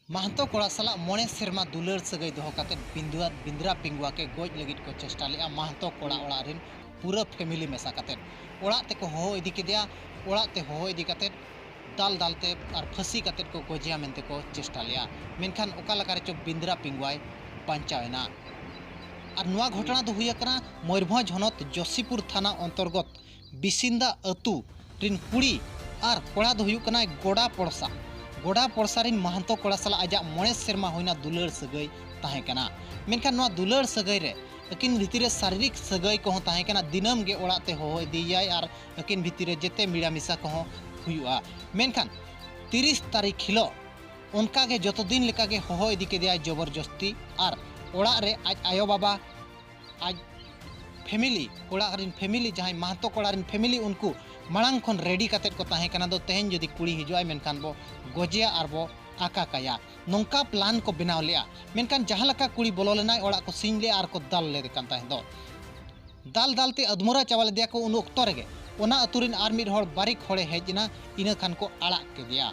महतो कोड़ा साला मोणे सेरमा दुलर सगई दोहो काते बिंद्रा पिंगुआ के गोज लगित को चेष्टा लिया। महतो कोड़ा ओड़ा रिन पूरा फैमिली मेसा काते ओड़ा ते को हो इदी केदिया ओड़ा ते हो इदी काते दाल दालते और फसी काते को गोजिया मेनते को चेष्टा लिया। मेनखान ओका लकारे चो बिंद्रा पिंगुआय बांचावेना। और नुआ घटना दो हुई कना मयूरभंज हनत जोशीपुर थाना अंतर्गत बिसिंदा अतु रिन कुड़ी और कोड़ा दो हुई कना गोड़ा पड़सा रिन महतो कोड़ा साला आजा मोणे सेरमा होइना दुलर सगई ताहे कना। मेनखान नुआ दुलर सगई रे अकिन भितरे शारीरिक सगई को ताहे कना। दिनम गे ओड़ाते हो इदीयाय और अकिन भितरे जेते मिला मिसा को हुआ। मेनखान 30 तारीख हिलो उनका गे जतो दिन लेका गे हो इदी के दिया जबरदस्ती और ओड़ा रे आज आयो बाबा आज फैमिली कोड़ा रिन फैमिली जहां महतो कोड़ा रिन फैमिली उनको मांग खन रेडी काते को ताहे कना दो तेहन जदि कुड़ी हिजुआय मेनखान बो गोजिया और बो आका काया नोंका प्लान को बनाव लिया। मेनखान जहां लका कुड़ी बोलो लेना ओड़ा को सिंग ले और को दाल ले कान ताहे दो दाल दालते अदमुरा चावल दिया को उन ओक्तो रेगे ओना अतुरिन आर मिड होड़ बारिक होड़े हेजना इना खान को आड़ा के दिया।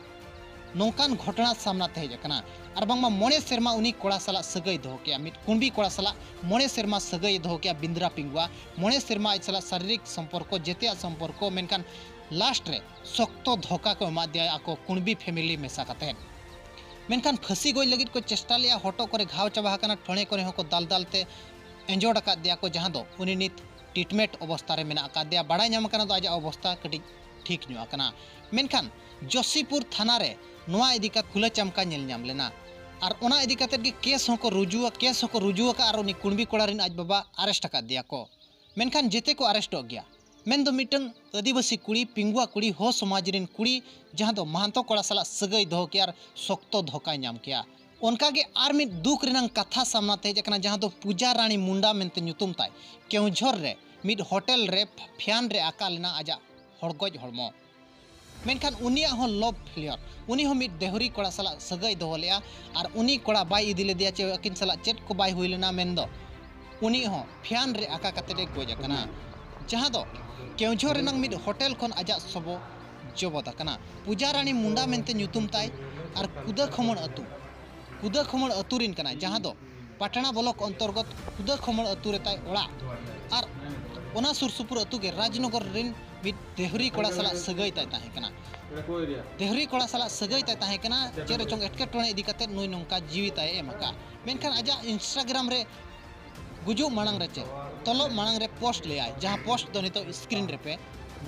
नौकान घटना सामना ते हेजना और बांगमा मोणे सेरमा उनी कोड़ा साला सगई दोहो किया। मिट कुंबी कोड़ा साला मोणे सेरमा सगई दोहो किया बिंद्रा पिंगुआ मोणे सेरमा आज साला शारीरिक संपर्क जेतिया संपर्क मेनखान लास्ट रे शक्तो धोखा को एमा दिया आको कुंबी फैमिली मेसा काते मेनखान फसी गई लगित को चेष्टा लिया। हटो करे घाव चाबा हकना ठणे करे हको दाल दालते एंजोड़ का दिया को जहां दो उनी नित ट्रीटमेंट अवस्था रे मेना का दिया बड़ा नाम कना दो आज अवस्था कटी ठीक नु आकना। मेनखान जोशीपुर थाना रे नोआ इदी का खुला चमका नेल नाम लेना और ओना इदी काते गे केस होको रुजुआ का और उनी कुंबी कोड़ा रिन आज बाबा अरेस्ट का दिया को। मेनखान जेते को अरेस्ट हो गया मेन दो मिटन आदिवासी कुड़ी पिंगुआ कुड़ी हो समाज रिन कुड़ी जहां दो महतो कोड़ा साला सगई दोहो किया और शक्तो धोखा नाम किया। उनका गे आर मिट दुख रिनंग कथा सामना ते जकना जहां दो पूजा रानी मुंडा मेनते ᱧᱩᱛᱩᱢ ताय केउझर रे मिट होटल रे फ्यान रे आका लेना आजा हड़गोज हड़मो। मेनखान उनिया हो लव फेलियर उनी हो मिट देहरी कोड़ा साला सगई दोहो लेया और उनी कोड़ा बाय इदी ले दिया चे अकिन साला चेट को बाय हुई लेना मेन दो उनी हो फ्यान रे आका काते रे गोज कना जहां दो केउझर रेनंग मिट होटल खन आजा सबो जबत कना। पूजा रानी मुंडा मेनते ᱧᱩᱛᱩᱢ ताय और कुदा खमण अतुरिन कना जहां दो पटना ब्लॉक अंतर्गत कुदा खमण अतु रे ताय ओड़ा और ओना सुरसुपुर अतु गे राजनगर रिन मिट देहरी कोड़ा साला सगई ताय ताहे कना। देहरी कोड़ा साला सगई ताय ताहे कना चेरे चोंग एटके टोणे इदी काते नुई नोंका जीवी ताय एमका। मेनखान आजा इंस्टाग्राम रे गुजु मांग रे चे तलो मांग रे पोस्ट ले आय जहां पोस्ट दो नितो स्क्रीन रे पे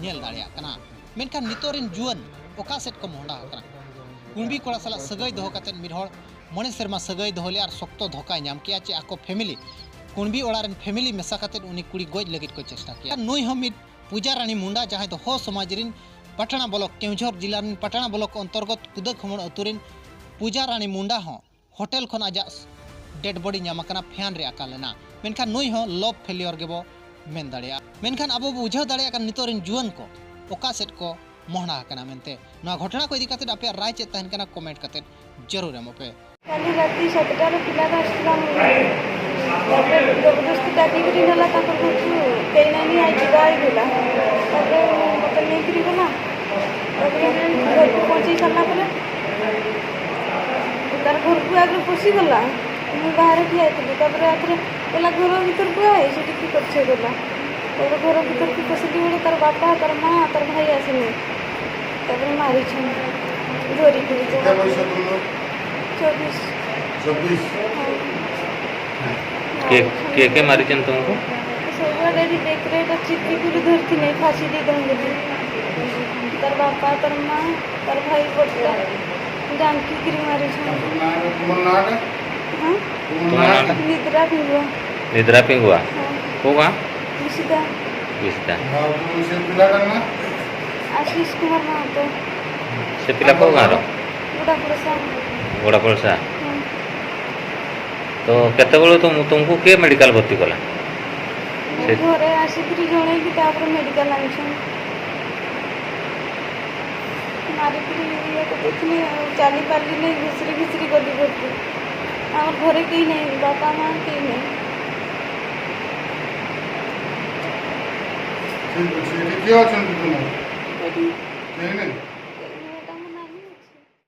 नेल दाड़िया कना। मेनखान नितोरिन जुअन ओका सेट को मोंडा कना कुंबी कोड़ा साला सगई दोहो काते मिड होड़ मोणे सेरमा सगई दोहो ले और शक्तो धोखा नाम किया चे आको फैमिली कुंबी ओड़ारन फैमिली मेसा काते उनी कुड़ी गोज लगित को चेष्टा किया। नुई हो मिड पूजा रानी मुंडा जहां तो हो समाज रिन पटना ब्लॉक केउझर जिला रिन पटना ब्लॉक अंतर्गत कुदा खमण अतुरिन पूजा रानी मुंडा हो होटल खन आजा डेड बॉडी नाम कना फ्यान रे आका लेना। मेनखान नुई हो लव फेलियर गेबो मेन दाड़िया। मेनखान अब बुझाव दाड़िया का नितोरिन जुअन को ओका सेट को मोहना कना मेनते ना घटना को इदी काते आपे राय चे तहन कना कमेंट काते जरूर एमोपे। काली राती 7टा रे पिला आसला जबरदस्ती डाकी करी नला तापर कुछु केनानी आई जिगाई गेला तापर मत नहीं करी गला तापर घर को पहुंची सला परे तार घर को आगे पसी गला मु बाहर ठिया थी तापर आथरे पला घर भीतर को आई सेठी की करछे गला तापर घर भीतर की पसली बोले तार बापा तार मां तार भाई आसले तापर मारी छ जोरी करी कितना पैसा तुम लोग 24 के मारी चन तुमको सब रेडी देख रहे तो चिट्ठी पूरी धरती नहीं फांसी दे दूंगी तार बापा तार मां तार भाई बड़का जानकी गिरी मारी छ हां निद्रा पिंगुआ होगा विसिदा उसे पिला करना आशीष कुमार महतो से पिला को गारो गोड़ा पड़सा तो केते बेलो तुमको के मेडिकल भर्ती कला घरे आसिकरी जणे कि तापर मेडिकल आनिछन मारी करी ये तो देखली चाली पाली नहीं घिसरी गली भरती हमर घरे केही नहीं बापा मां केही नहीं ठीक है क्या चल तुम नहीं